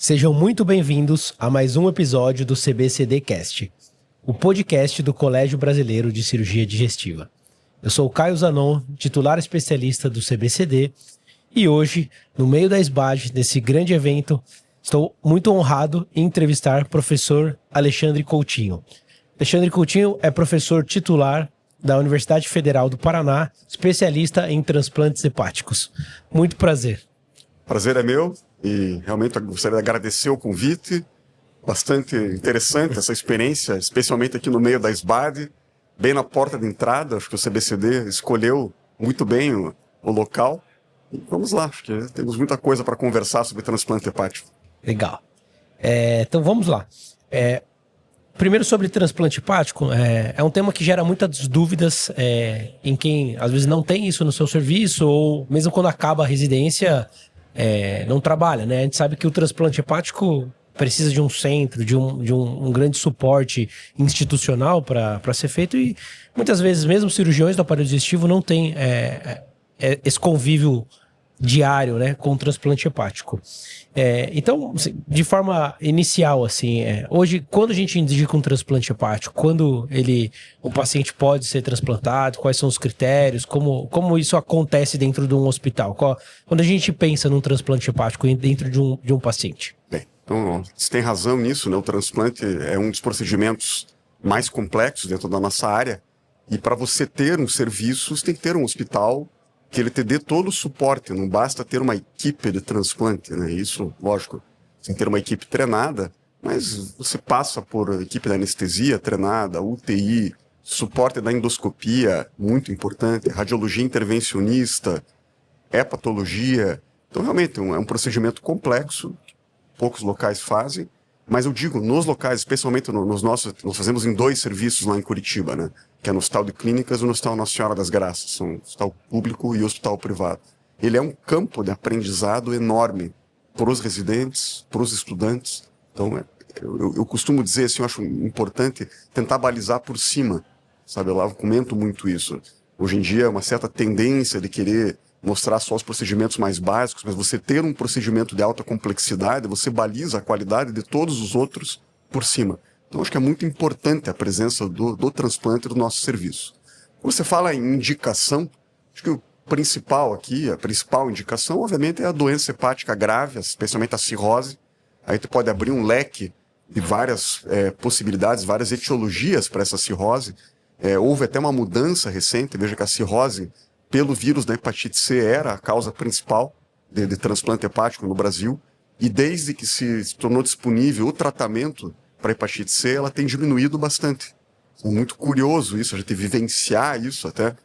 Sejam muito bem-vindos a mais um episódio do CBCD Cast, o podcast do Colégio Brasileiro de Cirurgia Digestiva. Eu sou o Caio Zanon, titular especialista do CBCD, e hoje, no meio da SBAD, nesse grande evento, estou muito honrado em entrevistar o professor Alexandre Coutinho. Alexandre Coutinho é professor titular da Universidade Federal do Paraná, especialista em transplantes hepáticos. Muito prazer. Prazer é meu e realmente gostaria de agradecer o convite. Bastante interessante essa experiência, especialmente aqui no meio da SBAD, bem na porta de entrada. Acho que o CBCD escolheu muito bem o local. E vamos lá, acho que temos muita coisa para conversar sobre transplante hepático. Legal. Então vamos lá. Primeiro, sobre transplante hepático, é um tema que gera muitas dúvidas em quem às vezes não tem isso no seu serviço, ou mesmo quando acaba a residência, não trabalha, né? A gente sabe que o transplante hepático precisa de um centro, de um grande suporte institucional para ser feito, e muitas vezes mesmo cirurgiões do aparelho digestivo não têm esse convívio diário, né, com o transplante hepático. Então, de forma inicial, assim, hoje, quando a gente indica um transplante hepático, quando o paciente pode ser transplantado, quais são os critérios, como isso acontece dentro de um hospital? Quando a gente pensa num transplante hepático dentro de um paciente? Bem, então, você tem razão nisso, né? O transplante é um dos procedimentos mais complexos dentro da nossa área, e para você ter um serviço, você tem que ter um hospital que ele te dê todo o suporte, não basta ter uma equipe de transplante, né? Isso, lógico, sem ter uma equipe treinada, mas você passa por equipe de anestesia treinada, UTI, suporte da endoscopia, muito importante, radiologia intervencionista, hepatologia. Então, realmente, é um procedimento complexo, que poucos locais fazem, mas eu digo, nos locais, especialmente nos nossos, nós fazemos em 2 serviços lá em Curitiba, né? Que é no Hospital de Clínicas e no Hospital Nossa Senhora das Graças, são o hospital público e o hospital privado. Ele é um campo de aprendizado enorme para os residentes, para os estudantes. Então, eu costumo dizer assim, eu acho importante tentar balizar por cima, sabe? Eu comento muito isso. Hoje em dia, uma certa tendência de querer mostrar só os procedimentos mais básicos, mas você ter um procedimento de alta complexidade, você baliza a qualidade de todos os outros por cima. Então, acho que é muito importante a presença do transplante do nosso serviço. Quando você fala em indicação, acho que o principal aqui, a principal indicação, obviamente, é a doença hepática grave, especialmente a cirrose. Aí tu pode abrir um leque de várias possibilidades, várias etiologias para essa cirrose. Houve até uma mudança recente, veja que a cirrose pelo vírus da hepatite C era a causa principal de transplante hepático no Brasil, e desde que se tornou disponível o tratamento para hepatite C, ela tem diminuído bastante. É muito curioso isso, a gente vivenciar isso até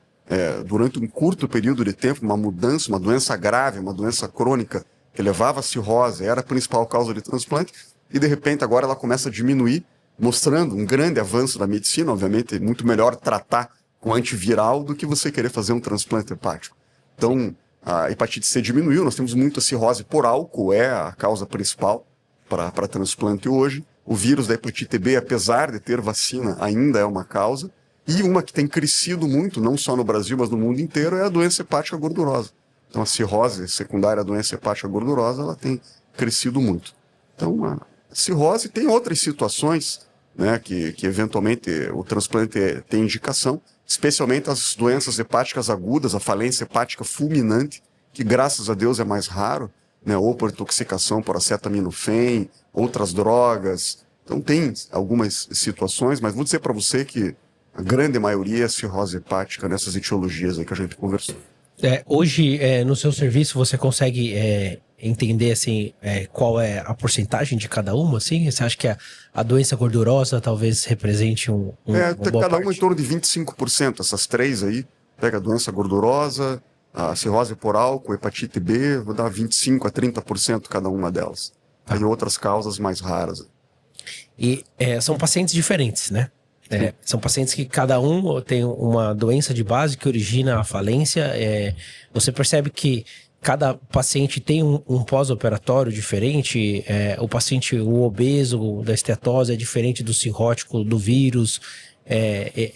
durante um curto período de tempo, uma mudança, uma doença grave, uma doença crônica que levava a cirrose, era a principal causa de transplante, e de repente agora ela começa a diminuir, mostrando um grande avanço da medicina. Obviamente, muito melhor tratar com antiviral do que você querer fazer um transplante hepático. Então, a hepatite C diminuiu, nós temos muita cirrose por álcool, é a causa principal para transplante hoje. O vírus da hepatite B, apesar de ter vacina, ainda é uma causa. E uma que tem crescido muito, não só no Brasil, mas no mundo inteiro, é a doença hepática gordurosa. Então, a cirrose secundária à doença hepática gordurosa, ela tem crescido muito. Então, a cirrose tem outras situações, né, que eventualmente o transplante tem indicação, especialmente as doenças hepáticas agudas, a falência hepática fulminante, que graças a Deus é mais raro, né, ou por intoxicação por acetaminofém, outras drogas. Então tem algumas situações, mas vou dizer para você que a grande maioria é cirrose hepática nessas etiologias aí que a gente conversou. Hoje, no seu serviço, você consegue entender assim, qual é a porcentagem de cada uma? Assim? Você acha que a doença gordurosa talvez represente uma boa cada parte? uma em torno de 25%, essas 3 aí. Pega a doença gordurosa, a cirrose por álcool, hepatite B, vou dar 25% a 30% cada uma delas. Tem outras causas mais raras. E são pacientes diferentes, né? São pacientes que cada um tem uma doença de base que origina a falência. Você percebe que cada paciente tem um pós-operatório diferente. O paciente, o obeso da esteatose é diferente do cirrótico, do vírus.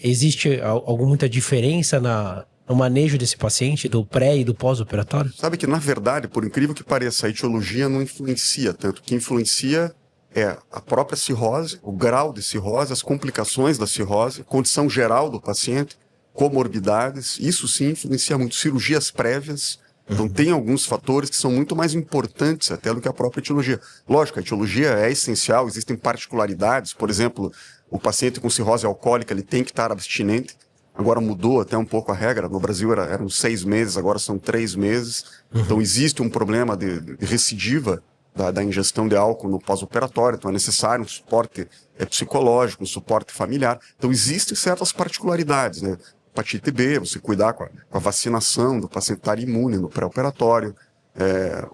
Existe muita diferença no manejo desse paciente, do pré e do pós-operatório? Sabe que, na verdade, por incrível que pareça, a etiologia não influencia tanto. O que influencia é a própria cirrose, o grau de cirrose, as complicações da cirrose, condição geral do paciente, comorbidades. Isso sim influencia muito. Cirurgias prévias. Então, tem alguns fatores que são muito mais importantes até do que a própria etiologia. Lógico, a etiologia é essencial, existem particularidades. Por exemplo, o paciente com cirrose alcoólica ele tem que estar abstinente. Agora mudou até um pouco a regra. No Brasil eram 6 meses, agora são 3 meses. Então, existe um problema de recidiva da ingestão de álcool no pós-operatório. Então, é necessário um suporte psicológico, um suporte familiar. Então, existem certas particularidades, né? Hepatite B, você cuidar com a vacinação do paciente estar imune no pré-operatório,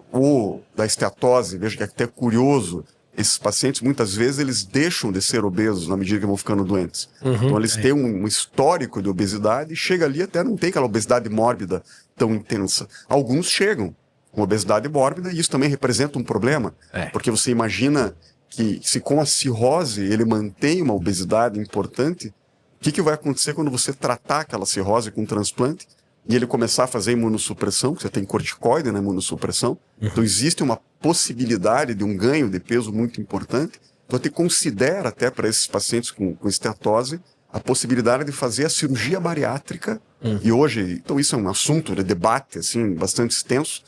ou da esteatose, veja que é até curioso, esses pacientes muitas vezes eles deixam de ser obesos na medida que vão ficando doentes. Então eles têm um histórico de obesidade e chega ali até não tem aquela obesidade mórbida tão intensa. Alguns chegam com obesidade mórbida e isso também representa um problema, porque você imagina que se com a cirrose ele mantém uma obesidade importante, o que vai acontecer quando você tratar aquela cirrose com transplante e ele começar a fazer imunossupressão, que você tem corticoide na imunossupressão. Então existe uma possibilidade de um ganho de peso muito importante. Então você considera até para esses pacientes com esteatose a possibilidade de fazer a cirurgia bariátrica. E hoje, então isso é um assunto de debate assim, bastante extenso.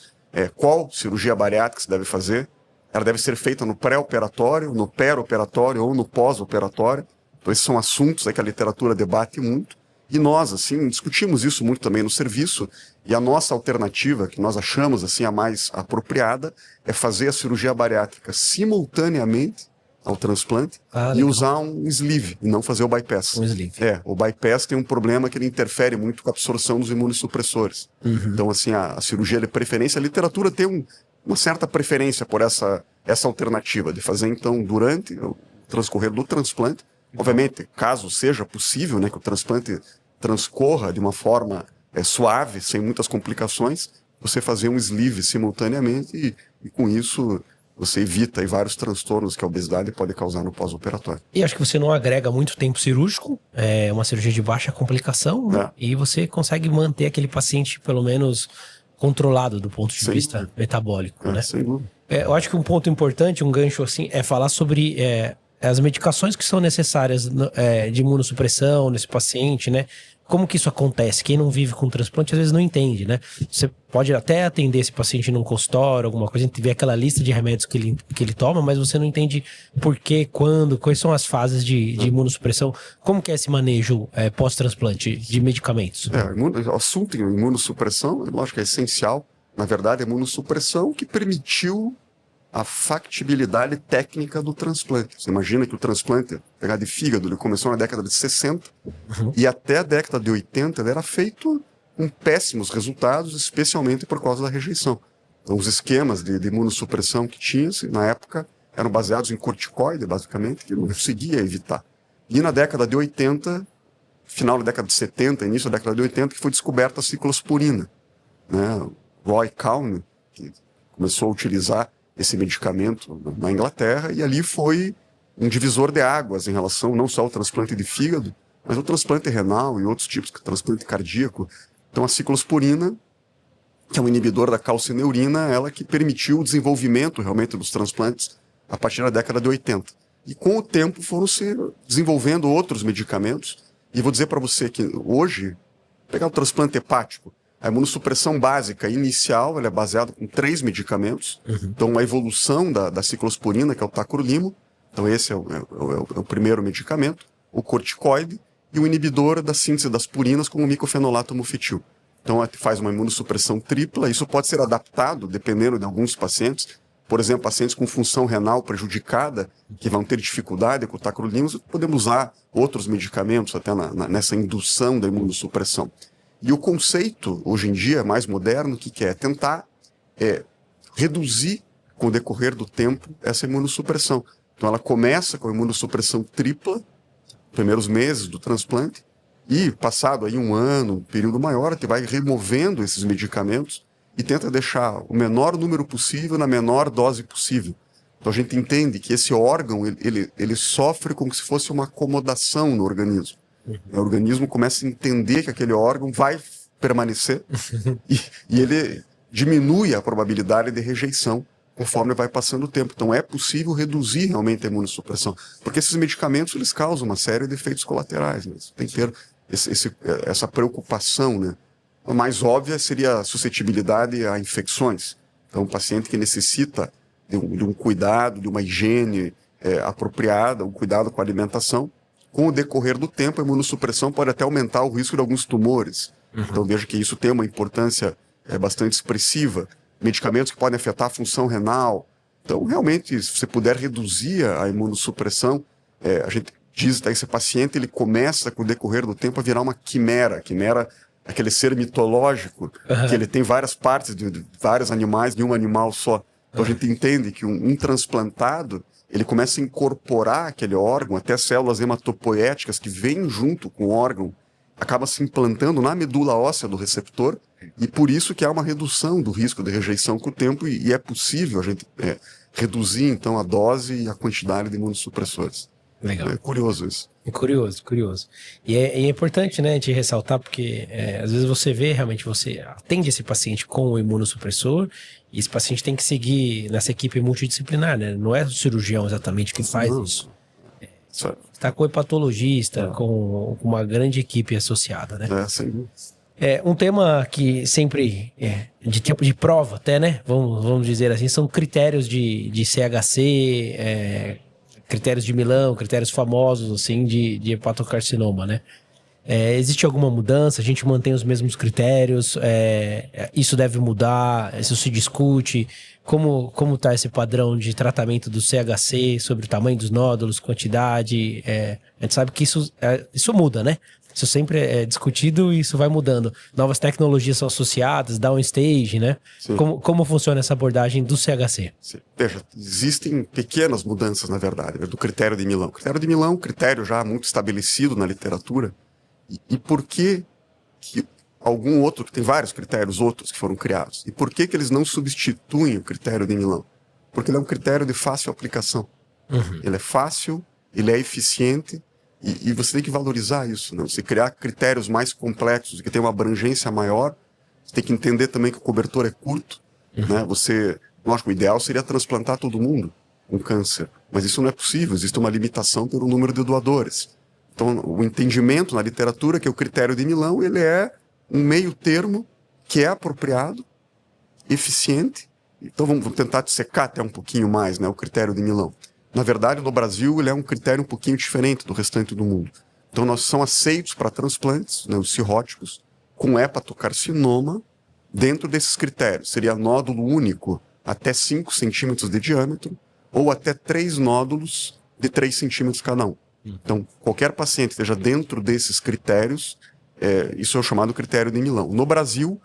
Qual cirurgia bariátrica se deve fazer? Ela deve ser feita no pré-operatório, no perioperatório ou no pós-operatório. Então, esses são assuntos que a literatura debate muito. E nós, assim, discutimos isso muito também no serviço. E a nossa alternativa, que nós achamos, assim, a mais apropriada, é fazer a cirurgia bariátrica simultaneamente ao transplante e usar um sleeve, e não fazer o bypass. Um sleeve. O bypass tem um problema que ele interfere muito com a absorção dos imunossupressores. Então, assim, a cirurgia de preferência, a literatura tem uma certa preferência por essa alternativa, de fazer, então, durante o transcorrer do transplante. Obviamente, caso seja possível, né, que o transplante transcorra de uma forma suave, sem muitas complicações, você fazer um sleeve simultaneamente e com isso você evita aí vários transtornos que a obesidade pode causar no pós-operatório. E acho que você não agrega muito tempo cirúrgico, é uma cirurgia de baixa complicação, né? E você consegue manter aquele paciente pelo menos controlado do ponto de vista metabólico, né? Sem dúvida. Eu acho que um ponto importante, um gancho assim, é falar sobre as medicações que são necessárias de imunossupressão nesse paciente, né? Como que isso acontece? Quem não vive com transplante às vezes não entende, né? Você pode até atender esse paciente num consultório, alguma coisa, vê aquela lista de remédios que ele toma, mas você não entende por quê, quando, quais são as fases de imunossupressão. Como que é esse manejo pós-transplante de medicamentos? O assunto em imunossupressão, lógico, é essencial. Na verdade, a imunossupressão que permitiu a factibilidade técnica do transplante. Você imagina que o transplante, pegar de fígado, ele começou na década de 60 e até a década de 80 ele era feito com péssimos resultados, especialmente por causa da rejeição. Então, os esquemas de imunossupressão que tinha na época eram baseados em corticoide, basicamente, que não conseguia evitar. E na década de 80, final da década de 70, início da década de 80, que foi descoberta a ciclosporina, né? Roy Cowan, que começou a utilizar esse medicamento na Inglaterra, e ali foi um divisor de águas em relação não só ao transplante de fígado, mas ao transplante renal e outros tipos de transplante cardíaco. Então a ciclosporina, que é um inibidor da calcineurina, ela que permitiu o desenvolvimento realmente dos transplantes a partir da década de 80. E com o tempo foram se desenvolvendo outros medicamentos, e vou dizer para você que hoje, pegar o transplante hepático, a imunossupressão básica inicial ela é baseada em 3 medicamentos. Então, a evolução da ciclosporina, que é o tacrolimo, então esse é o primeiro medicamento, o corticoide e o inibidor da síntese das purinas com o micofenolato mofetil. Então, faz uma imunossupressão tripla. Isso pode ser adaptado, dependendo de alguns pacientes. Por exemplo, pacientes com função renal prejudicada, que vão ter dificuldade com o tacrolimo, podemos usar outros medicamentos até nessa indução da imunossupressão. E o conceito, hoje em dia, mais moderno, que é tentar reduzir, com o decorrer do tempo, essa imunossupressão. Então, ela começa com a imunossupressão tripla, primeiros meses do transplante, e passado aí um ano, um período maior, a gente vai removendo esses medicamentos e tenta deixar o menor número possível na menor dose possível. Então, a gente entende que esse órgão, ele sofre como se fosse uma acomodação no organismo. O organismo começa a entender que aquele órgão vai permanecer e ele diminui a probabilidade de rejeição conforme vai passando o tempo. Então é possível reduzir realmente a imunossupressão, porque esses medicamentos eles causam uma série de efeitos colaterais, né? Tem que ter essa preocupação, né? A mais óbvia seria a suscetibilidade a infecções. Então um paciente que necessita de um cuidado, de uma higiene apropriada, um cuidado com a alimentação, com o decorrer do tempo a imunossupressão pode até aumentar o risco de alguns tumores. Então veja que isso tem uma importância bastante expressiva. Medicamentos que podem afetar a função renal. Então, realmente, se você puder reduzir a imunossupressão, a gente diz que esse paciente ele começa, com o decorrer do tempo, a virar uma quimera. Quimera, aquele ser mitológico, que ele tem várias partes de vários animais, de um animal só. Então, a gente entende que um transplantado, ele começa a incorporar aquele órgão, até células hematopoéticas que vêm junto com o órgão, acaba se implantando na medula óssea do receptor, e por isso que há uma redução do risco de rejeição com o tempo, e é possível a gente reduzir, então, a dose e a quantidade de imunossupressores. Legal. É curioso isso. Curioso. E é importante, né, de ressaltar, porque às vezes você vê, realmente, você atende esse paciente com o imunossupressor, e esse paciente tem que seguir nessa equipe multidisciplinar, né? Não é o cirurgião exatamente que faz isso. Está com o hepatologista, com uma grande equipe associada, né? Sim. Um tema que sempre de tempo de prova até, né? Vamos dizer assim, são critérios de CHC, critérios de Milão, critérios famosos, assim, de hepatocarcinoma, né? Existe alguma mudança? A gente mantém os mesmos critérios? Isso deve mudar? Isso se discute? Como está esse padrão de tratamento do CHC sobre o tamanho dos nódulos, quantidade? A gente sabe que isso muda, né? Isso sempre é discutido e isso vai mudando. Novas tecnologias são associadas, downstage, né? Como funciona essa abordagem do CHC? Sim. Veja, existem pequenas mudanças, na verdade, do critério de Milão. O critério de Milão é um critério já muito estabelecido na literatura. E por que algum outro, tem vários critérios outros que foram criados, e por que eles não substituem o critério de Milão? Porque ele é um critério de fácil aplicação. Ele é fácil, ele é eficiente, e você tem que valorizar isso, né? Você criar critérios mais complexos, que tem uma abrangência maior, você tem que entender também que o cobertor é curto, né? Lógico, o ideal seria transplantar todo mundo com câncer, mas isso não é possível, existe uma limitação pelo número de doadores. Então, o entendimento na literatura que o critério de Milão, ele é um meio termo que é apropriado, eficiente. Então, vamos tentar dissecar até um pouquinho mais, né, o critério de Milão. Na verdade, no Brasil, ele é um critério um pouquinho diferente do restante do mundo. Então, nós são aceitos para transplantes, né, os cirróticos, com hepatocarcinoma, dentro desses critérios. Seria nódulo único até 5 centímetros de diâmetro, ou até 3 nódulos de 3 centímetros cada um. Então, qualquer paciente esteja dentro desses critérios, isso é o chamado critério de Milão. No Brasil,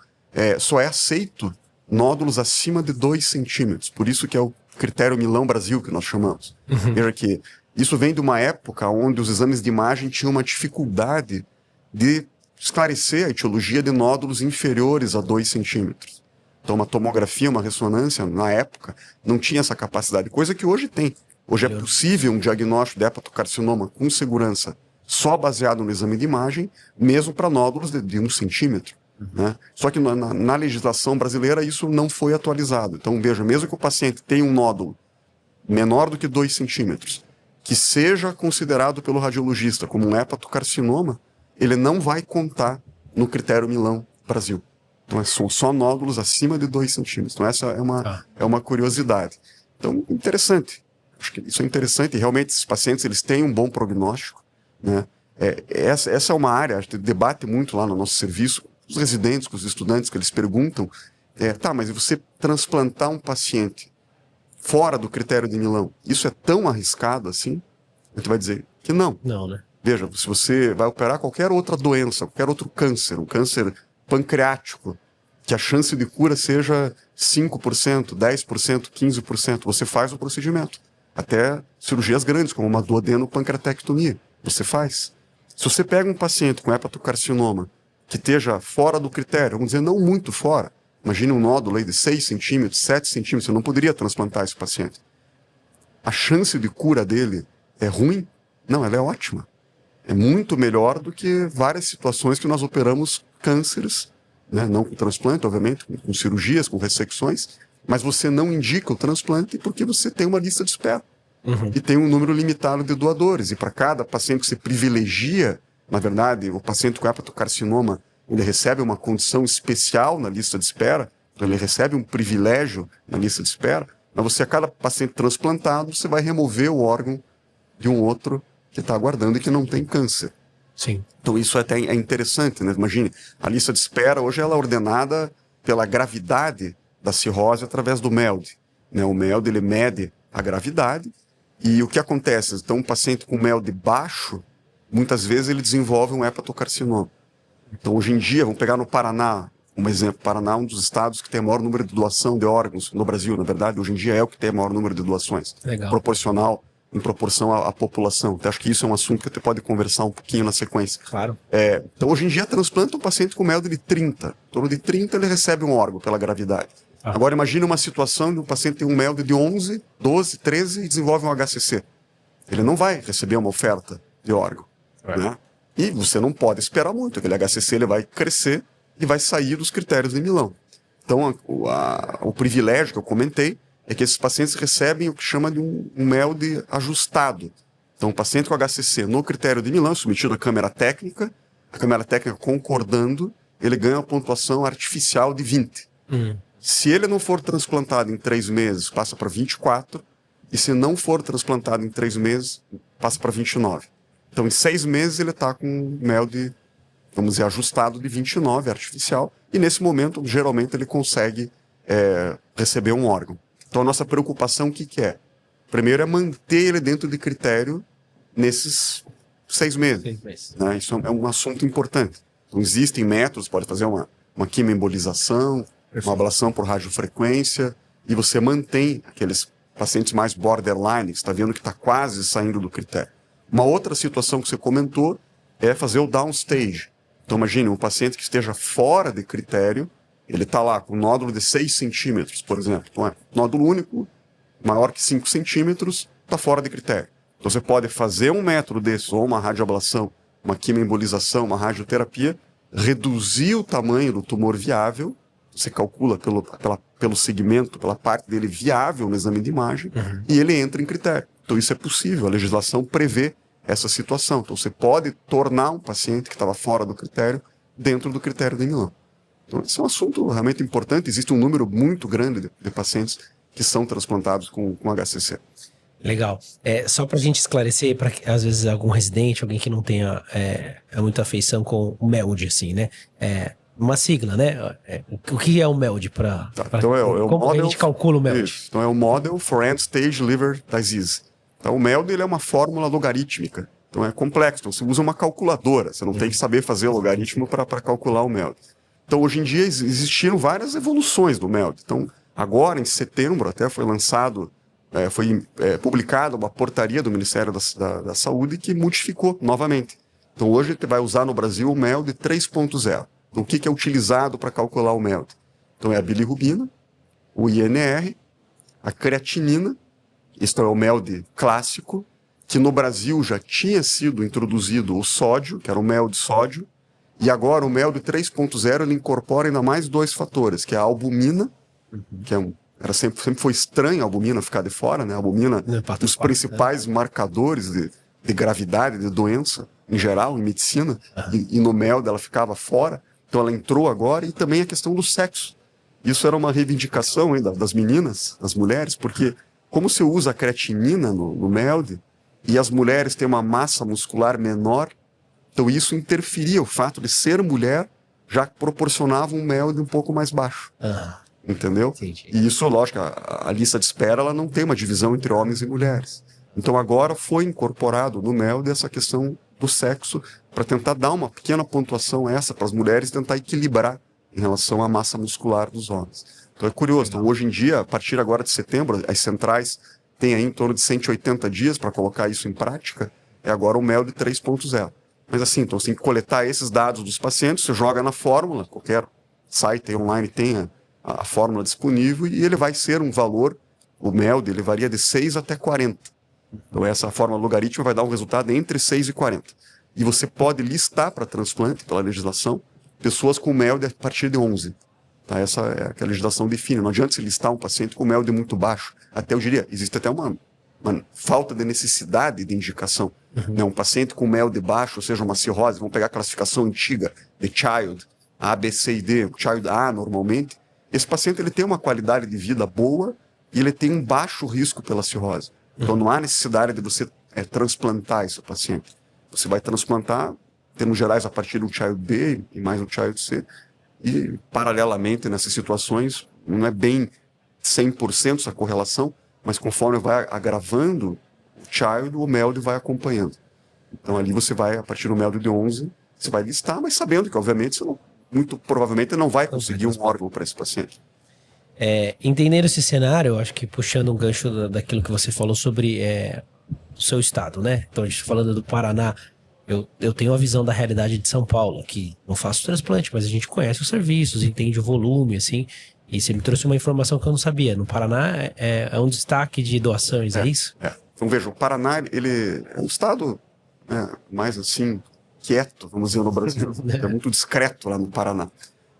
só é aceito nódulos acima de 2 centímetros. Por isso que é o critério Milão Brasil, que nós chamamos. Veja que isso vem de uma época onde os exames de imagem tinham uma dificuldade de esclarecer a etiologia de nódulos inferiores a 2 centímetros. Então, uma tomografia, uma ressonância, na época, não tinha essa capacidade, coisa que hoje tem. Hoje é possível um diagnóstico de hepatocarcinoma com segurança só baseado no exame de imagem, mesmo para nódulos de 1 centímetro. Né? Só que na legislação brasileira isso não foi atualizado. Então, veja, mesmo que o paciente tenha um nódulo menor do que 2 centímetros, que seja considerado pelo radiologista como um hepatocarcinoma, ele não vai contar no critério Milão Brasil. Então, são só nódulos acima de 2 centímetros. Então, essa é uma curiosidade. Então, interessante. Acho que isso é interessante, e realmente esses pacientes eles têm um bom prognóstico, né? Essa é uma área, a gente debate muito lá no nosso serviço, com os residentes, com os estudantes, que eles perguntam, mas você transplantar um paciente fora do critério de Milão, isso é tão arriscado assim? A gente vai dizer que não. Não, né? Veja, se você vai operar qualquer outra doença, qualquer outro câncer, um câncer pancreático, que a chance de cura seja 5%, 10%, 15%, você faz o procedimento. Até cirurgias grandes, como uma duodenopancreatectomia, você faz. Se você pega um paciente com hepatocarcinoma que esteja fora do critério, vamos dizer, não muito fora, imagine um nódulo aí de 6 centímetros, 7 centímetros, você não poderia transplantar esse paciente. A chance de cura dele é ruim? Não, ela é ótima. É muito melhor do que várias situações que nós operamos cânceres né? Não com transplante, obviamente, com cirurgias, com ressecções, mas você não indica o transplante porque você tem uma lista de espera. E tem um número limitado de doadores. E para cada paciente que você privilegia, na verdade, o paciente com hepatocarcinoma, ele recebe uma condição especial na lista de espera, então ele recebe um privilégio na lista de espera, mas você, a cada paciente transplantado, você vai remover o órgão de um outro que está aguardando e que não tem câncer. Sim. Então isso até é interessante, né? Imagine, a lista de espera hoje ela é ordenada pela gravidade da cirrose através do MELD, né? O MELD ele mede a gravidade e o que acontece? Então um paciente com MELD baixo, muitas vezes ele desenvolve um hepatocarcinoma. Então hoje em dia, vamos pegar no Paraná, um exemplo, Paraná é um dos estados que tem o maior número de doação de órgãos no Brasil, na verdade, hoje em dia é o que tem o maior número de doações. Legal. Proporcional, em proporção à população. Então, acho que isso é um assunto que você pode conversar um pouquinho na sequência. Claro. Então, hoje em dia, transplanta um paciente com MELD de 30. Em torno de 30, ele recebe um órgão pela gravidade. Agora, imagine uma situação de um paciente que tem um MELD de 11, 12, 13 e desenvolve um HCC. Ele não vai receber uma oferta de órgão. Né? E você não pode esperar muito. Aquele HCC ele vai crescer e vai sair dos critérios de Milão. Então, o privilégio que eu comentei é que esses pacientes recebem o que chama de um MELD ajustado. Então, o paciente com HCC no critério de Milão, submetido à câmera técnica, a câmera técnica concordando, ele ganha uma pontuação artificial de 20. Se ele não for transplantado em 3 meses, passa para 24, e se não for transplantado em 3 meses, passa para 29. Então, em 6 meses, ele está com um MELD, vamos dizer, ajustado de 29, artificial, e nesse momento, geralmente, ele consegue receber um órgão. Então, a nossa preocupação, o que é? Primeiro é manter ele dentro de critério nesses 6 meses. 6 meses. Né? Isso é um assunto importante. Então, existem métodos, pode fazer uma quimioembolização, uma ablação por radiofrequência, e você mantém aqueles pacientes mais borderline, que está vendo que está quase saindo do critério. Uma outra situação que você comentou é fazer o downstage. Então, imagine um paciente que esteja fora de critério, ele está lá com um nódulo de 6 centímetros, por exemplo. Então, nódulo único, maior que 5 centímetros, está fora de critério. Então, você pode fazer um método desse, ou uma radioablação, uma quimioembolização, uma radioterapia, reduzir o tamanho do tumor viável, você calcula pelo segmento, pela parte dele viável no exame de imagem, e ele entra em critério. Então, isso é possível, a legislação prevê essa situação. Então, você pode tornar um paciente que estava fora do critério dentro do critério de Milão. Então, esse é um assunto realmente importante. Existe um número muito grande de pacientes que são transplantados com HCC. Legal. Só para a gente esclarecer, para às vezes algum residente, alguém que não tenha muita afeição com o MELD, assim, né? Uma sigla, né? O que é o MELD? Então, como a gente calcula o MELD? Isso. Então, é o Model for End-Stage Liver Disease. Então, o MELD ele é uma fórmula logarítmica. Então, é complexo. Então, você usa uma calculadora. Você não tem que saber fazer o logaritmo para calcular o MELD. Então, hoje em dia, existiram várias evoluções do MELD. Então, agora, em setembro, até foi lançado, foi publicada uma portaria do Ministério da Saúde que modificou novamente. Então, hoje, você vai usar no Brasil o MELD 3.0. Então, o que é utilizado para calcular o MELD? Então, é a bilirrubina, o INR, a creatinina, este é o MELD clássico, que no Brasil já tinha sido introduzido o sódio, que era o MELD sódio, e agora o MELD 3.0 ele incorpora ainda mais 2 fatores, que é a albumina, que sempre foi estranho a albumina ficar de fora, né? A albumina, um dos principais marcadores de gravidade, de doença, em geral, em medicina, e no MELD ela ficava fora, então ela entrou agora, e também a questão do sexo. Isso era uma reivindicação ainda das meninas, das mulheres, porque como se usa a creatinina no MELD, e as mulheres têm uma massa muscular menor, então isso interferia, o fato de ser mulher já proporcionava um MELD um pouco mais baixo. Entendeu? Entendi. E isso, lógico, a lista de espera ela não tem uma divisão entre homens e mulheres. Então agora foi incorporado no MELD essa questão do sexo para tentar dar uma pequena pontuação para as mulheres, tentar equilibrar em relação à massa muscular dos homens. Então é curioso. Então, hoje em dia, a partir agora de setembro, as centrais têm aí em torno de 180 dias para colocar isso em prática. É agora o MELD 3.0. Mas assim, então você tem que coletar esses dados dos pacientes, você joga na fórmula, qualquer site online tem a fórmula disponível, e ele vai ser um valor, o MELD, ele varia de 6 até 40. Então essa fórmula logarítmica vai dar um resultado entre 6 e 40. E você pode listar para transplante, pela legislação, pessoas com MELD a partir de 11. Tá? Essa é que a legislação define. Não adianta se listar um paciente com MELD muito baixo. Até eu diria, existe até uma falta de necessidade de indicação. Né? Um paciente com MELD baixo, ou seja, uma cirrose, vamos pegar a classificação antiga de Child, A, B, C e D, o Child A normalmente, esse paciente ele tem uma qualidade de vida boa e ele tem um baixo risco pela cirrose. Então não há necessidade de você transplantar esse paciente. Você vai transplantar, em termos gerais, a partir do Child B e mais um Child C, e paralelamente nessas situações, não é bem 100% essa correlação, mas conforme vai agravando o Child, o MELD vai acompanhando. Então ali você vai, a partir do MELD de 11, você vai listar, mas sabendo que, obviamente, você não, muito provavelmente não vai conseguir um órgão para esse paciente. Entendendo esse cenário, acho que puxando um gancho daquilo que você falou sobre o seu estado, né? Então, a gente falando do Paraná, eu tenho a visão da realidade de São Paulo, que não faço transplante, mas a gente conhece os serviços, entende o volume, assim, e você me trouxe uma informação que eu não sabia. No Paraná é um destaque de doações, é isso? Então, veja, o Paraná, ele é um estado mais, assim, quieto, vamos dizer, no Brasil. É muito discreto lá no Paraná.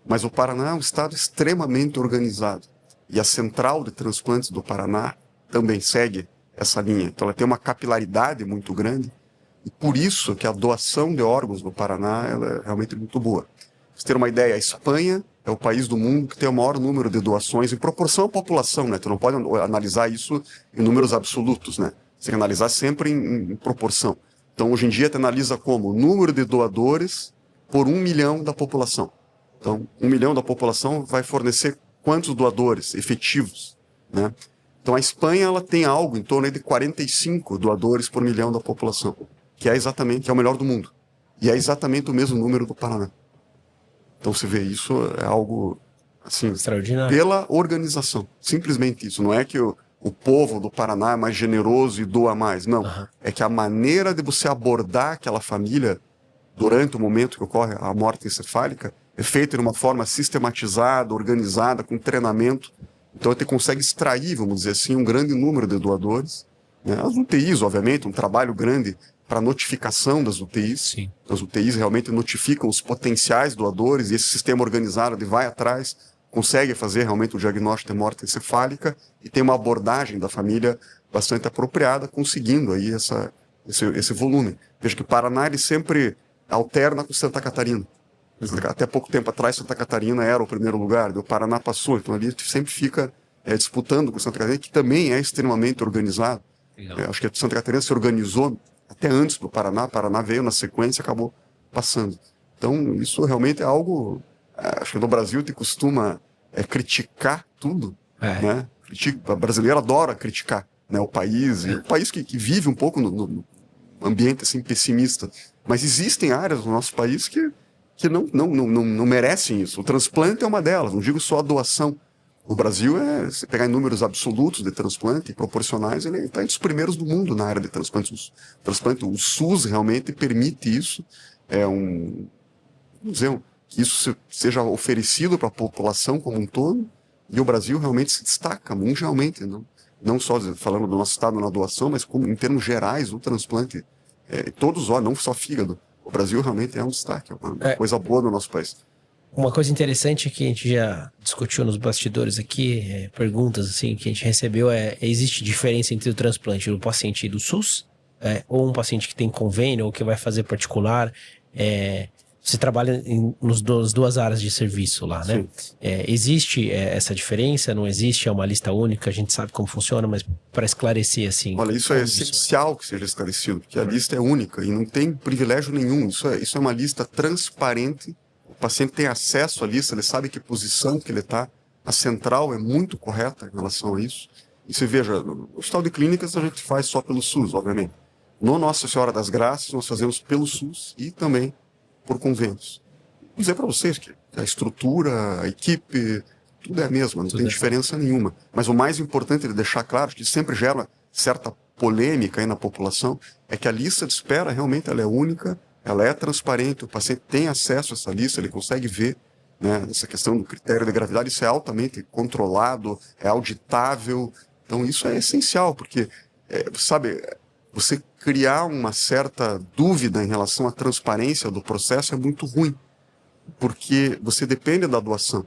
Mas o Paraná é um estado extremamente organizado. E a Central de Transplantes do Paraná também segue essa linha. Então ela tem uma capilaridade muito grande. E por isso que a doação de órgãos no Paraná ela é realmente muito boa. Pra você ter uma ideia, a Espanha é o país do mundo que tem o maior número de doações em proporção à população, né? Tu não pode analisar isso em números absolutos, né? Você tem que analisar sempre em proporção. Então hoje em dia tu analisa como o número de doadores por 1 milhão da população. Então, 1 milhão da população vai fornecer quantos doadores efetivos, né? Então, a Espanha ela tem algo em torno de 45 doadores por milhão da população, que é o melhor do mundo. E é exatamente o mesmo número do Paraná. Então, você vê, isso é algo, assim, extraordinário. Pela organização. Simplesmente isso. Não é que o povo do Paraná é mais generoso e doa mais. Não. É que a maneira de você abordar aquela família durante o momento que ocorre a morte encefálica é feita de uma forma sistematizada, organizada, com treinamento. Então, você consegue extrair, vamos dizer assim, um grande número de doadores. Né? As UTIs, obviamente, um trabalho grande para a notificação das UTIs. Sim. As UTIs realmente notificam os potenciais doadores e esse sistema organizado ele vai atrás, consegue fazer realmente o diagnóstico de morte encefálica e tem uma abordagem da família bastante apropriada, conseguindo aí esse volume. Veja que o Paraná ele sempre alterna com Santa Catarina. Até pouco tempo atrás, Santa Catarina era o primeiro lugar, o Paraná passou, então ali sempre fica disputando com Santa Catarina, que também é extremamente organizado. Acho que Santa Catarina se organizou até antes do Paraná, o Paraná veio na sequência e acabou passando. Então, isso realmente é algo, acho que no Brasil te costuma criticar tudo, né? O brasileiro adora criticar, né, o país, e o país que vive um pouco no ambiente assim, pessimista. Mas existem áreas no nosso país que não merecem isso. O transplante é uma delas, não digo só a doação. O Brasil, se pegar em números absolutos de transplante, proporcionais, ele está entre os primeiros do mundo na área de transplante. O SUS realmente permite isso, vamos dizer, que isso seja oferecido para a população como um todo, e o Brasil realmente se destaca mundialmente, não só falando do nosso estado na doação, mas como em termos gerais, o transplante, todos os órgãos, não só fígado. O Brasil realmente é um destaque, é uma coisa boa no nosso país. Uma coisa interessante que a gente já discutiu nos bastidores aqui, perguntas assim que a gente recebeu existe diferença entre o transplante do paciente do SUS ou um paciente que tem convênio ou que vai fazer particular? Você trabalha nas duas áreas de serviço lá, né? Existe essa diferença? Não existe? É uma lista única? A gente sabe como funciona, mas para esclarecer assim... Olha, isso é essencial que seja esclarecido, porque a lista é única e não tem privilégio nenhum. Isso é uma lista transparente. O paciente tem acesso à lista, ele sabe que posição que ele está. A central é muito correta em relação a isso. E você veja, no Hospital de Clínicas a gente faz só pelo SUS, obviamente. No Nossa Senhora das Graças nós fazemos pelo SUS e também por convênios. Vou dizer para vocês que a estrutura, a equipe, tudo é a mesma, não tem diferença nenhuma. Mas o mais importante de deixar claro, que sempre gera certa polêmica aí na população, é que a lista de espera realmente ela é única, ela é transparente, o paciente tem acesso a essa lista, ele consegue ver, né, essa questão do critério de gravidade, isso é altamente controlado, é auditável. Então isso é essencial, porque, sabe, você criar uma certa dúvida em relação à transparência do processo é muito ruim. porque você depende da doação.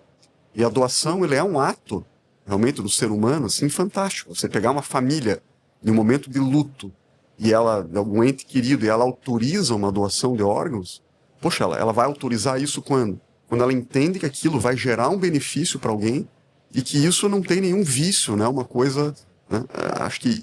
E a doação, ele é um ato, realmente, do ser humano, assim, fantástico. Você pegar uma família em um momento de luto e ela, algum ente querido, e ela autoriza uma doação de órgãos, poxa, ela vai autorizar isso quando? Quando ela entende que aquilo vai gerar um benefício para alguém e que isso não tem nenhum vício, né? Uma coisa, né? Acho que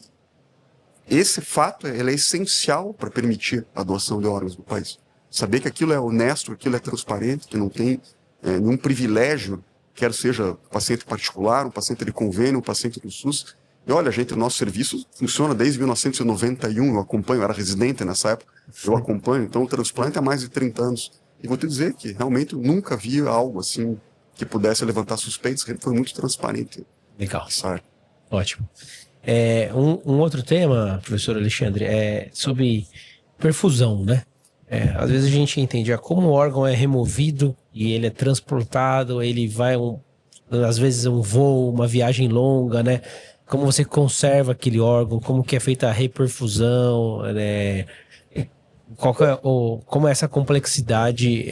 esse fato, ele é essencial para permitir a doação de órgãos no país. Saber que aquilo é honesto, que aquilo é transparente, que não tem nenhum privilégio, quer seja paciente particular, um paciente de convênio, um paciente do SUS. E olha, gente, o nosso serviço funciona desde 1991, eu acompanho, eu era residente nessa época, eu acompanho, então o transplante há mais de 30 anos. E vou te dizer que realmente eu nunca vi algo assim que pudesse levantar suspeitas, que ele foi muito transparente. Legal. Sabe? Ótimo. Um outro tema, professor Alexandre, é sobre perfusão, né? Às vezes a gente entende como o órgão é removido e ele é transportado, ele vai, às vezes, um voo, uma viagem longa, né? Como você conserva aquele órgão, como que é feita a reperfusão, né? Como é essa complexidade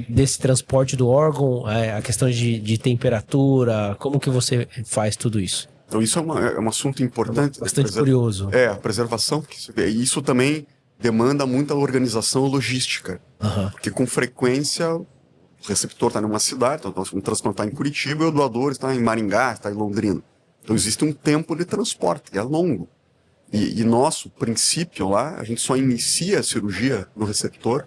desse transporte do órgão, a questão de temperatura, como que você faz tudo isso? Então isso é um assunto importante. Bastante curioso. A preservação. Isso também demanda muita organização logística. Porque com frequência o receptor está numa cidade, então nós vamos transplantar em Curitiba e o doador está em Maringá, está em Londrina. Então existe um tempo de transporte, que é longo. E nosso princípio lá, a gente só inicia a cirurgia no receptor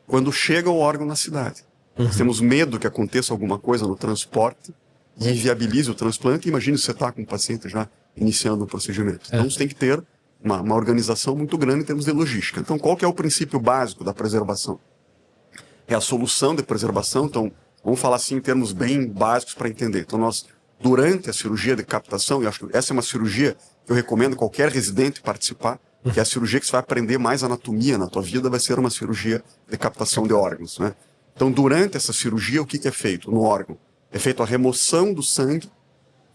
quando chega o órgão na cidade. Nós temos medo que aconteça alguma coisa no transporte e inviabilize o transplante. Imagine se você está com o paciente já iniciando o procedimento. Então você tem que ter uma organização muito grande em termos de logística. Então qual que é o princípio básico da preservação? É a solução de preservação. Então vamos falar assim em termos bem básicos para entender. Então nós, durante a cirurgia de captação, e acho que essa é uma cirurgia que eu recomendo qualquer residente participar, que é a cirurgia que você vai aprender mais anatomia na tua vida, vai ser uma cirurgia de captação de órgãos, né? Então, durante essa cirurgia, o que é feito no órgão? É feita a remoção do sangue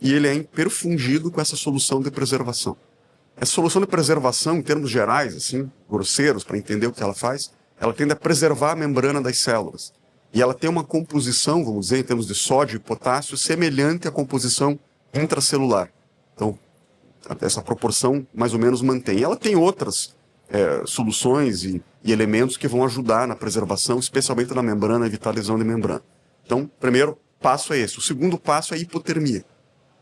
e ele é perfundido com essa solução de preservação. Essa solução de preservação, em termos gerais, assim, grosseiros, para entender o que ela faz, ela tende a preservar a membrana das células. E ela tem uma composição, vamos dizer, em termos de sódio e potássio, semelhante à composição intracelular. Então, essa proporção mais ou menos mantém. E ela tem outras soluções e elementos que vão ajudar na preservação, especialmente na membrana, evitar lesão de membrana. Então, o primeiro passo é esse. O segundo passo é a hipotermia.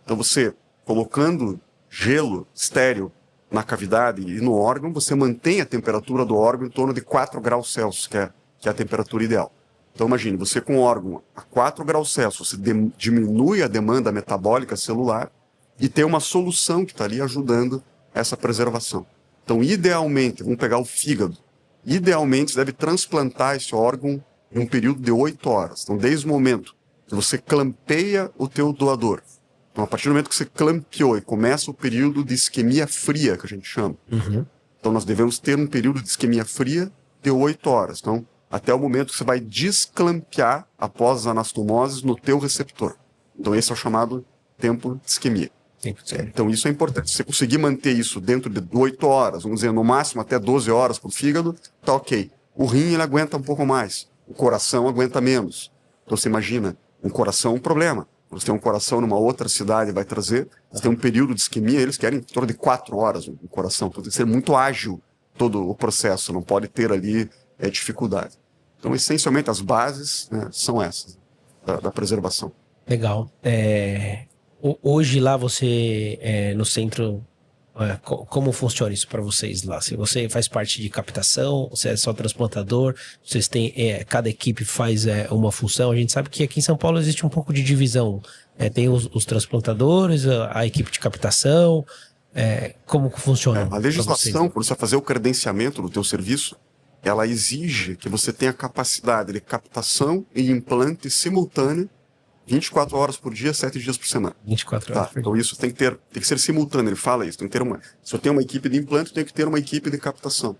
Então, você colocando gelo estéril na cavidade e no órgão, você mantém a temperatura do órgão em torno de 4 graus Celsius, que é a temperatura ideal. Então, imagine, você com o órgão a 4 graus Celsius, você diminui a demanda metabólica celular e tem uma solução que está ali ajudando essa preservação. Então, idealmente, vamos pegar o fígado, idealmente você deve transplantar esse órgão em um período de 8 horas. Então, desde o momento que você clampeia o teu doador, então, a partir do momento que você clampeou e começa o período de isquemia fria, que a gente chama. Então, nós devemos ter um período de isquemia fria de 8 horas. Então, até o momento que você vai desclampear após as anastomoses no teu receptor. Então, esse é o chamado tempo de isquemia. Então isso é importante. Se você conseguir manter isso dentro de 8 horas, vamos dizer, no máximo até 12 horas para o fígado, tá ok. O rim, ele aguenta um pouco mais. O coração aguenta menos. Então você imagina, um coração é um problema. Você tem um coração numa outra cidade, vai trazer, você tem um período de isquemia, eles querem em torno de 4 horas o coração. Então tem que ser muito ágil todo o processo, não pode ter ali dificuldade. Então, essencialmente, as bases, né, são essas, da preservação. Legal. Hoje lá você, no centro, como funciona isso para vocês lá? Se você faz parte de captação, você é só transplantador, vocês têm, cada equipe faz uma função. A gente sabe que aqui em São Paulo existe um pouco de divisão. Tem os transplantadores, a equipe de captação. Como que funciona? A legislação, quando você vai fazer o credenciamento do teu serviço, ela exige que você tenha capacidade de captação e implante simultâneo 24 horas por dia, 7 dias por semana. 24 horas por dia. Então isso tem que ser simultâneo, ele fala isso. Tem que ter se eu tenho uma equipe de implante, eu tenho que ter uma equipe de captação.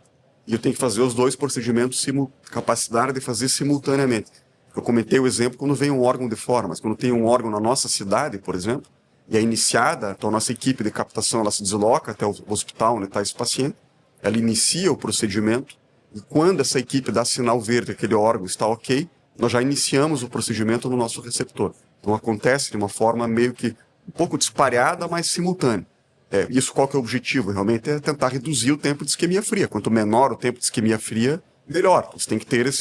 E eu tenho que fazer os dois procedimentos, capacidade de fazer simultaneamente. Eu comentei o exemplo quando vem um órgão de fora, mas quando tem um órgão na nossa cidade, por exemplo, e é iniciada, então a nossa equipe de captação ela se desloca até o hospital onde está esse paciente, ela inicia o procedimento, e quando essa equipe dá sinal verde que aquele órgão está ok, nós já iniciamos o procedimento no nosso receptor. Então acontece de uma forma meio que um pouco disparada, mas simultânea. Isso qual que é o objetivo? Realmente é tentar reduzir o tempo de isquemia fria. Quanto menor o tempo de isquemia fria, melhor. Você tem que ter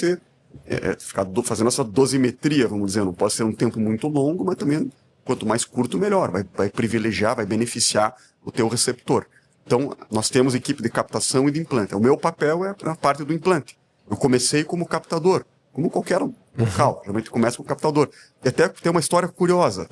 ficar fazendo essa dosimetria, vamos dizer. Não pode ser um tempo muito longo, mas também quanto mais curto, melhor. Vai privilegiar, vai beneficiar o teu receptor. Então, nós temos equipe de captação e de implante. O meu papel é a parte do implante. Eu comecei como captador, como qualquer local. Geralmente começa como captador. E até tem uma história curiosa.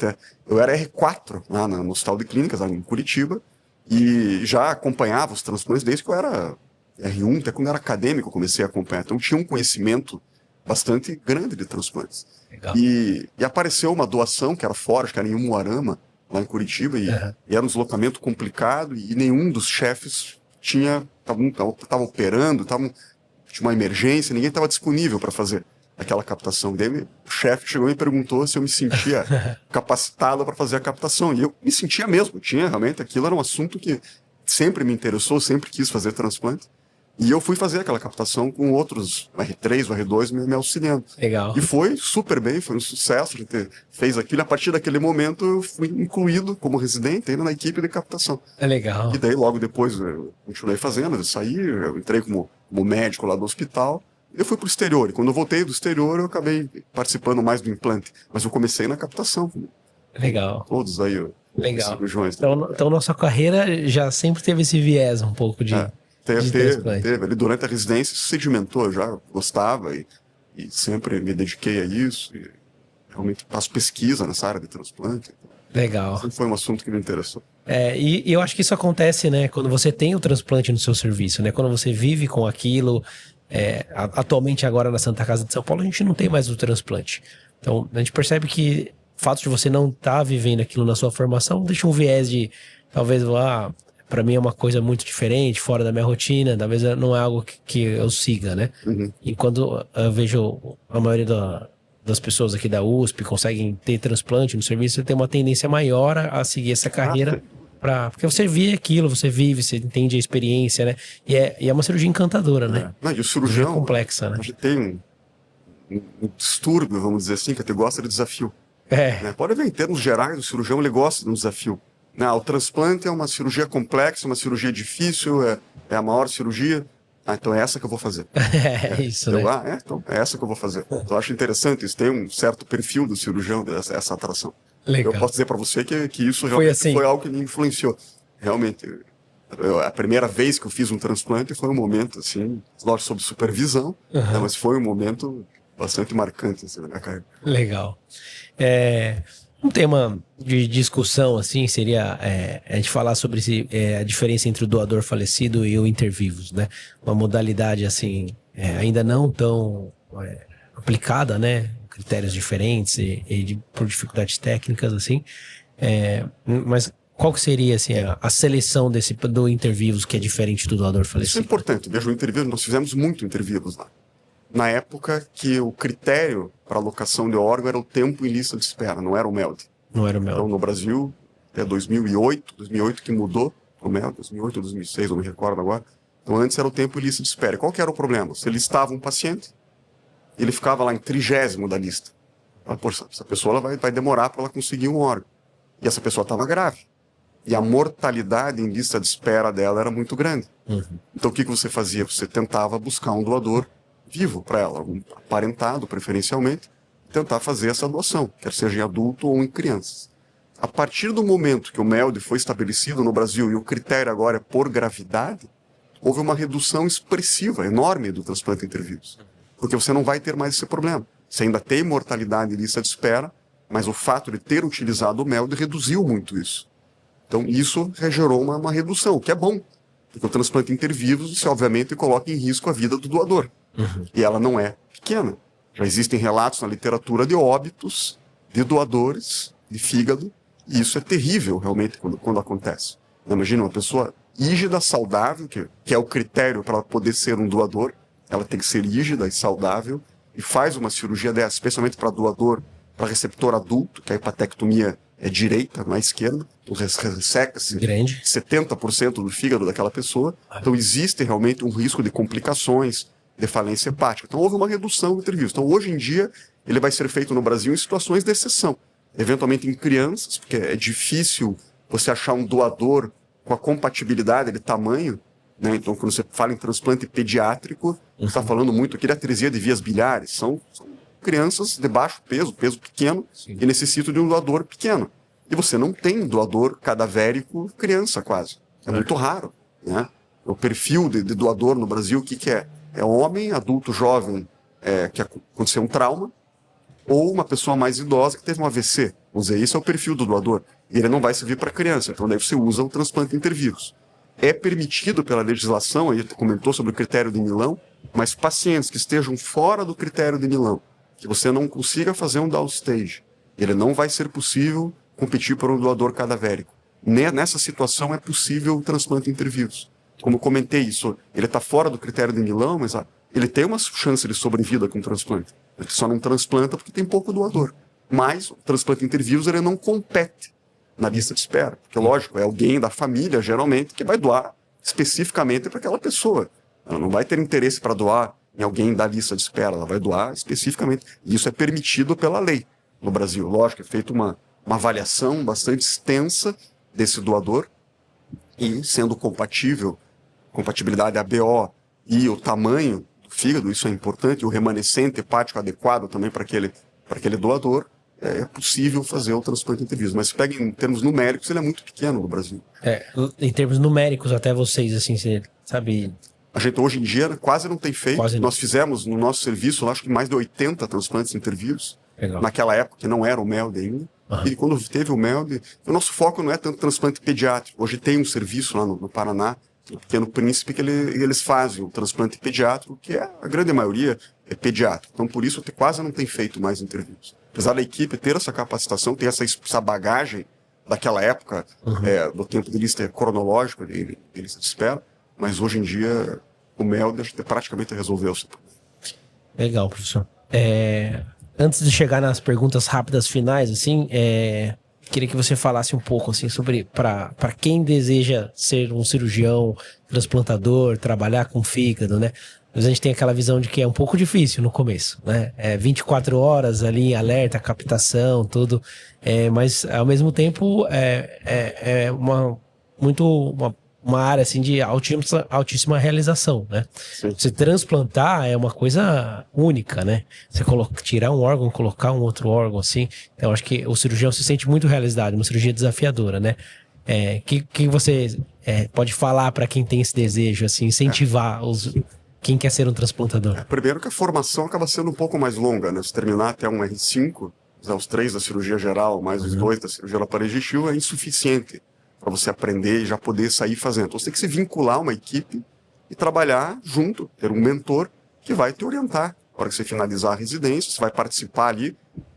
Eu era R4 lá no Hospital de Clínicas, lá em Curitiba, e já acompanhava os transplantes desde que eu era R1, até quando eu era acadêmico eu comecei a acompanhar. Então, tinha um conhecimento bastante grande de transplantes. E apareceu uma doação que era fora, acho que era em Umuarama, lá em Curitiba, e era um deslocamento complicado, e nenhum dos chefes estava operando, tinha uma emergência, ninguém estava disponível para fazer aquela captação. Daí o chefe chegou e me perguntou se eu me sentia capacitado para fazer a captação, e eu me sentia mesmo, realmente, aquilo era um assunto que sempre me interessou, sempre quis fazer transplante. E eu fui fazer aquela captação com outros, o R3, o R2, me auxiliando. Legal. E foi super bem, foi um sucesso. A gente fez aquilo. A partir daquele momento, eu fui incluído como residente ainda na equipe de captação. É legal. E daí, logo depois, eu continuei fazendo. Eu saí, eu entrei como médico lá do hospital. Eu fui para o exterior. E quando eu voltei do exterior, eu acabei participando mais do implante. Mas eu comecei na captação. Legal. Todos aí, legal. cirurgiões. Então, nossa carreira já sempre teve esse viés um pouco de... Teve. Ali durante a residência se sedimentou, eu já gostava e sempre me dediquei a isso. E realmente faço pesquisa nessa área de transplante. Legal. Sempre foi um assunto que me interessou. E eu acho que isso acontece, né, quando você tem o transplante no seu serviço, né, quando você vive com aquilo. Atualmente, agora na Santa Casa de São Paulo, a gente não tem mais o transplante. Então, a gente percebe que o fato de você não estar vivendo aquilo na sua formação deixa um viés de, talvez, para mim é uma coisa muito diferente, fora da minha rotina, talvez não é algo que eu siga, né? E quando eu vejo a maioria das pessoas aqui da USP conseguem ter transplante no serviço, você tem uma tendência maior a seguir essa carreira, porque você vê aquilo, você vive, você entende a experiência, né? E é uma cirurgia encantadora, né? E o cirurgião... É complexa, né? A gente tem um distúrbio, vamos dizer assim, que até gosta de desafio. Né? Pode ver, em termos gerais, o cirurgião ele gosta de um desafio. O transplante é uma cirurgia complexa, uma cirurgia difícil, é a maior cirurgia. Então é essa que eu vou fazer. Isso, né? Então é essa que eu vou fazer. Então eu acho interessante isso, tem um certo perfil do cirurgião, essa atração. Legal. Eu posso dizer para você que isso realmente foi algo que me influenciou. Realmente, a primeira vez que eu fiz um transplante foi um momento, assim, lógico, sob supervisão, né, mas foi um momento bastante marcante assim, na minha carreira. Legal. Um tema de discussão, assim, seria a gente falar sobre a diferença entre o doador falecido e o intervivos, né? Uma modalidade, assim, ainda não tão aplicada, né? Critérios diferentes por dificuldades técnicas, assim. Mas qual que seria, assim, a seleção do intervivos que é diferente do doador falecido? Isso é importante. Veja, o intervivos, nós fizemos muito intervivos lá. Na época que o critério para alocação de órgão era o tempo em lista de espera, não era o MELD. Não era o MELD. Então, no Brasil, até 2008 que mudou o MELD, 2008 ou 2006, não me recordo agora. Então, antes era o tempo em lista de espera. E qual que era o problema? Você listava um paciente, ele ficava lá em 30º da lista. Poxa, essa pessoa ela vai demorar para ela conseguir um órgão. E essa pessoa estava grave. E a mortalidade em lista de espera dela era muito grande. Então, o que você fazia? Você tentava buscar um doador vivo para ela, um aparentado preferencialmente, tentar fazer essa doação, quer seja em adulto ou em crianças. A partir do momento que o MELD foi estabelecido no Brasil e o critério agora é por gravidade, houve uma redução expressiva, enorme do transplante intervivos. Porque você não vai ter mais esse problema. Você ainda tem mortalidade em lista de espera, mas o fato de ter utilizado o MELD reduziu muito isso. Então isso gerou uma redução, o que é bom. Porque o transplante intervivos, você obviamente coloca em risco a vida do doador. E ela não é pequena. Já existem relatos na literatura de óbitos de doadores de fígado, e isso é terrível realmente quando acontece. Imagina uma pessoa rígida, saudável, que é o critério para ela poder ser um doador, ela tem que ser rígida e saudável, e faz uma cirurgia dessa, especialmente para doador, para receptor adulto, que a hepatectomia é direita, não é esquerda, então resseca-se 70% do fígado daquela pessoa, então existe realmente um risco de complicações, de falência hepática. Então houve uma redução do intervivos. Então hoje em dia ele vai ser feito no Brasil em situações de exceção. Eventualmente em crianças, porque é difícil você achar um doador com a compatibilidade de tamanho, né? Então, quando você fala em transplante pediátrico, você está falando muito aqui de atresia de vias biliares. São crianças de baixo peso, peso pequeno, que necessitam de um doador pequeno. E você não tem doador cadavérico criança, quase. É muito raro, né? O perfil de doador no Brasil, o que é? É homem, adulto, jovem, que aconteceu um trauma, ou uma pessoa mais idosa que teve um AVC. Vamos dizer, esse é o perfil do doador. E ele não vai servir para criança, então daí você usa o transplante intervírus. É permitido pela legislação, aí comentou sobre o critério de Milão, mas pacientes que estejam fora do critério de Milão, que você não consiga fazer um downstage, ele não vai ser possível competir por um doador cadavérico. Nessa situação é possível o transplante intervírus. Como eu comentei isso, ele está fora do critério de Milão, mas ele tem uma chance de sobrevida com o transplante. Ele só não transplanta porque tem pouco doador. Mas o transplante intervírus ele não compete na lista de espera. Porque, lógico, é alguém da família, geralmente, que vai doar especificamente para aquela pessoa. Ela não vai ter interesse para doar em alguém da lista de espera, ela vai doar especificamente. E isso é permitido pela lei no Brasil. Lógico, é feita uma avaliação bastante extensa desse doador e, sendo compatível, compatibilidade ABO e o tamanho do fígado, isso é importante, o remanescente hepático adequado também para aquele doador, é possível fazer o transplante intervírus. Mas se pega em termos numéricos, ele é muito pequeno no Brasil. Em termos numéricos, até vocês, assim, você sabe... A gente hoje em dia quase não tem feito. Quase Nós fizemos no nosso serviço, acho que mais de 80 transplantes intervírus. Legal. Naquela época que não era o MELD ainda. E quando teve o MELD, o nosso foco não é tanto transplante pediátrico. Hoje tem um serviço lá no Paraná, no Pequeno Príncipe, que eles fazem o transplante pediátrico, que a grande maioria é pediátrico. Então, por isso, quase não tem feito mais interviews. Apesar da equipe ter essa capacitação, ter essa bagagem daquela época, do tempo de lista cronológico, de lista de espera, mas hoje em dia o MELD praticamente resolveu isso. Legal, professor. Antes de chegar nas perguntas rápidas finais, assim, queria que você falasse um pouco assim sobre para quem deseja ser um cirurgião, transplantador, trabalhar com fígado, né? A gente tem aquela visão de que é um pouco difícil no começo, né? 24 horas ali, alerta, captação, tudo. Mas ao mesmo tempo é uma área assim de altíssima realização, né? Sim. Você transplantar é uma coisa única, né? Você tirar um órgão, colocar um outro órgão, assim. Então, acho que o cirurgião se sente muito realizado, uma cirurgia desafiadora, né? Que você pode falar para quem tem esse desejo, assim, incentivar quem quer ser um transplantador? Primeiro que a formação acaba sendo um pouco mais longa, né? Se terminar até um R5, os 3 da cirurgia geral, mais os 2 da cirurgia da parede digestiva, é insuficiente para você aprender e já poder sair fazendo. Então você tem que se vincular a uma equipe e trabalhar junto, ter um mentor que vai te orientar. Na hora que você finalizar a residência, você vai participar ali.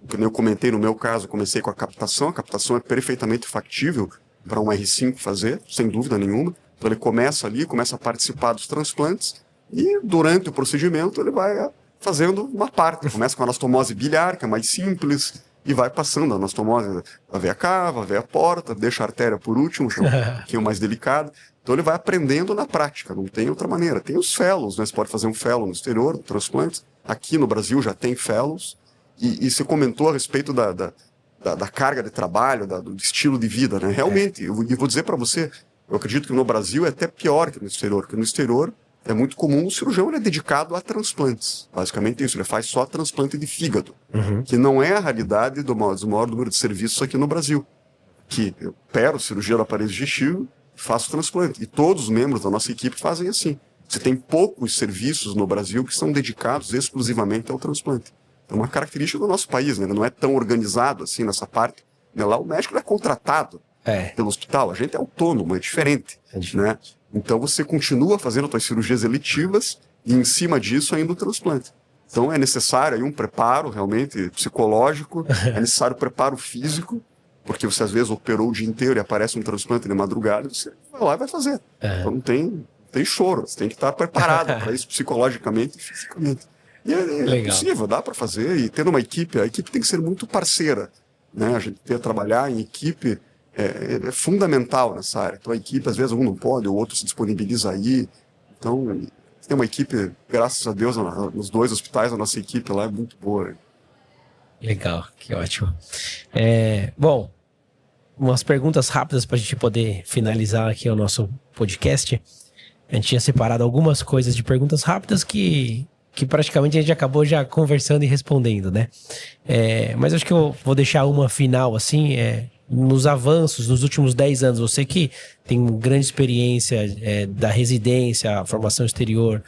Como eu comentei no meu caso, eu comecei com a captação é perfeitamente factível para um R5 fazer, sem dúvida nenhuma. Então ele começa ali, começa a participar dos transplantes e durante o procedimento ele vai fazendo uma parte. Começa com a anastomose biliar, que é mais simples, e vai passando a anastomose da veia cava, a veia porta, deixa a artéria por último, que é um pouquinho mais delicado. Então ele vai aprendendo na prática, não tem outra maneira. Tem os fellows, né? Você pode fazer um fellow no exterior, transplantes. Aqui no Brasil já tem fellows. E você comentou a respeito da carga de trabalho, do estilo de vida, né? Realmente, eu vou dizer para você, eu acredito que no Brasil é até pior que no exterior, porque no exterior é muito comum, o cirurgião ele é dedicado a transplantes. Basicamente isso, ele faz só transplante de fígado, que não é a realidade do maior número de serviços aqui no Brasil. Que eu opero cirurgia do aparelho digestivo, faço transplante. E todos os membros da nossa equipe fazem assim. Você tem poucos serviços no Brasil que são dedicados exclusivamente ao transplante. É uma característica do nosso país, né? Ele não é tão organizado assim nessa parte. Lá o médico é contratado pelo hospital, a gente é autônomo, é diferente. Né? Então você continua fazendo suas cirurgias eletivas e em cima disso ainda o transplante. Então é necessário aí um preparo realmente psicológico, é necessário preparo físico, porque você às vezes operou o dia inteiro e aparece um transplante de madrugada, você vai lá e vai fazer. Então não tem choro, você tem que estar preparado para isso psicologicamente e fisicamente. E é possível, dá para fazer, e tendo uma equipe, a equipe tem que ser muito parceira, né? A gente ter trabalhar em equipe é fundamental nessa área. Então a equipe, às vezes um não pode, o outro se disponibiliza aí. Então tem uma equipe, graças a Deus, nos 2 hospitais, a nossa equipe lá é muito boa. Legal, que ótimo. Bom, umas perguntas rápidas para a gente poder finalizar aqui o nosso podcast. A gente tinha separado algumas coisas de perguntas rápidas que praticamente a gente acabou já conversando e respondendo, né? Mas acho que eu vou deixar uma final, assim, nos avanços nos últimos 10 anos. Você que tem grande experiência da residência, formação exterior,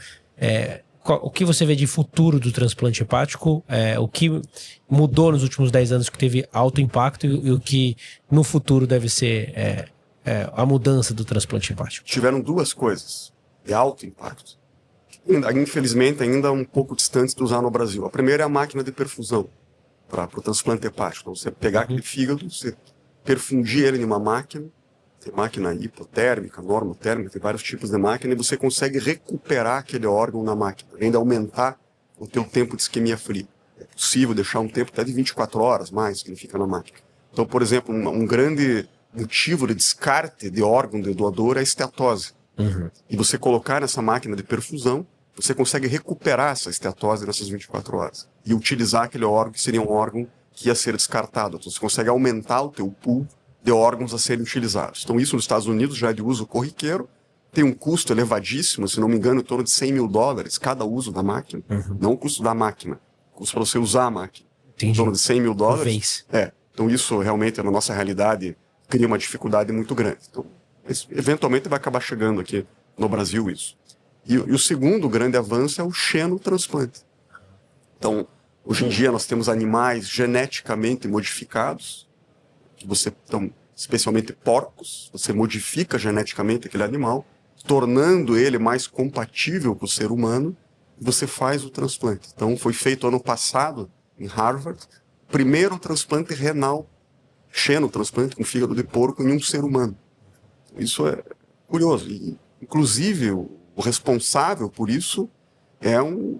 o que você vê de futuro do transplante hepático? O que mudou nos últimos 10 anos que teve alto impacto e o que no futuro deve ser a mudança do transplante hepático? Tiveram duas coisas de alto impacto, infelizmente ainda um pouco distantes de usar no Brasil. A primeira é a máquina de perfusão para o transplante hepático. Então, você pegar aquele fígado, você perfundir ele em uma máquina, tem máquina hipotérmica, normotérmica, tem vários tipos de máquina, e você consegue recuperar aquele órgão na máquina, ainda aumentar o teu tempo de isquemia fria. É possível deixar um tempo até de 24 horas mais que ele fica na máquina. Então, por exemplo, um grande motivo de descarte de órgão de doador é a esteatose. E você colocar nessa máquina de perfusão, você consegue recuperar essa esteatose nessas 24 horas e utilizar aquele órgão que seria um órgão que ia ser descartado. Então, você consegue aumentar o teu pool de órgãos a serem utilizados. Então, isso nos Estados Unidos já é de uso corriqueiro, tem um custo elevadíssimo, se não me engano, em torno de $100.000 cada uso da máquina. Não o custo da máquina, o custo para você usar a máquina. Entendi. Em torno de $100.000. Vez. Então, isso realmente, na nossa realidade, cria uma dificuldade muito grande. Então, eventualmente vai acabar chegando aqui no Brasil isso. E o segundo grande avanço é o xenotransplante. Então, hoje em dia nós temos animais geneticamente modificados, então, especialmente porcos, você modifica geneticamente aquele animal, tornando ele mais compatível com o ser humano, e você faz o transplante. Então, foi feito ano passado, em Harvard, o primeiro transplante renal, xenotransplante com fígado de porco em um ser humano. Isso é curioso. E, inclusive, o responsável por isso é um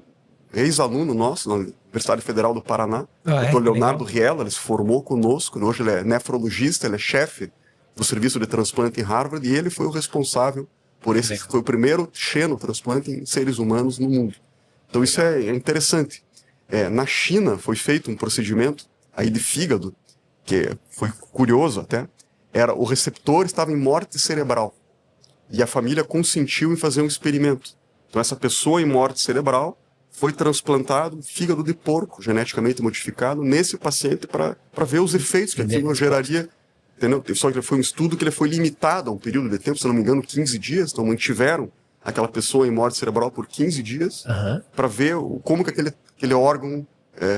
ex-aluno nosso na Universidade Federal do Paraná, o Dr. Leonardo Riella. Ele se formou conosco, hoje ele é nefrologista, ele é chefe do serviço de transplante em Harvard, e ele foi o responsável por esse, foi o primeiro xenotransplante em seres humanos no mundo. Então isso é interessante. Na China foi feito um procedimento aí de fígado, que foi curioso até, o receptor estava em morte cerebral, e a família consentiu em fazer um experimento. Então essa pessoa em morte cerebral foi transplantado fígado de porco, geneticamente modificado, nesse paciente para ver os efeitos que aquilo geraria. Entendeu? Só que foi um estudo que ele foi limitado a um período de tempo, se não me engano, 15 dias. Então mantiveram aquela pessoa em morte cerebral por 15 dias para ver como que aquele órgão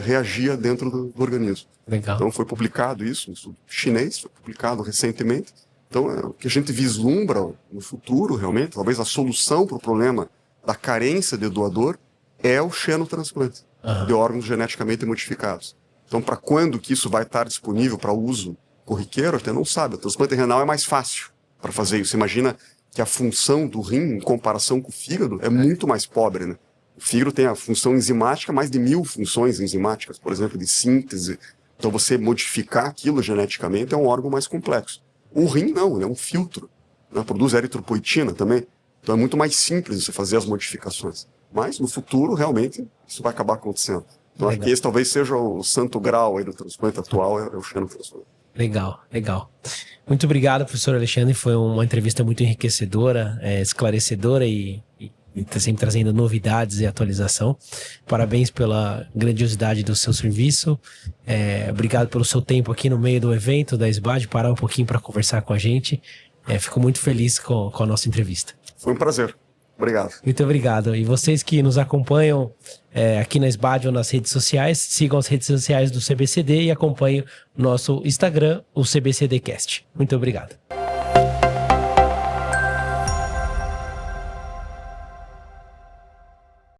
reagia dentro do organismo. Legal. Então foi publicado isso, um estudo chinês, foi publicado recentemente. Então o que a gente vislumbra no futuro, realmente, talvez a solução para o problema da carência de doador é o xenotransplante de órgãos geneticamente modificados. Então, para quando que isso vai estar disponível para uso corriqueiro, até não sabe. O transplante renal é mais fácil para fazer isso. Você imagina que a função do rim, em comparação com o fígado, é muito mais pobre, né? O fígado tem a função enzimática, mais de 1000 funções enzimáticas, por exemplo, de síntese. Então, você modificar aquilo geneticamente é um órgão mais complexo. O rim, não, ele é um filtro, né? Produz eritropoetina também. Então, é muito mais simples você fazer as modificações. Mas, no futuro, realmente, isso vai acabar acontecendo. Então, acho que esse talvez seja o santo grau aí do transplante atual, é o xenotransplante. Legal, legal. Muito obrigado, professor Alexandre. Foi uma entrevista muito enriquecedora, esclarecedora e sempre trazendo novidades e atualização. Parabéns pela grandiosidade do seu serviço. Obrigado pelo seu tempo aqui no meio do evento da SBAD, parar um pouquinho para conversar com a gente. Fico muito feliz com a nossa entrevista. Foi um prazer. Obrigado. Muito obrigado. E vocês que nos acompanham aqui na SBAD ou nas redes sociais, sigam as redes sociais do CBCD e acompanhem o nosso Instagram, o CBCDcast. Muito obrigado.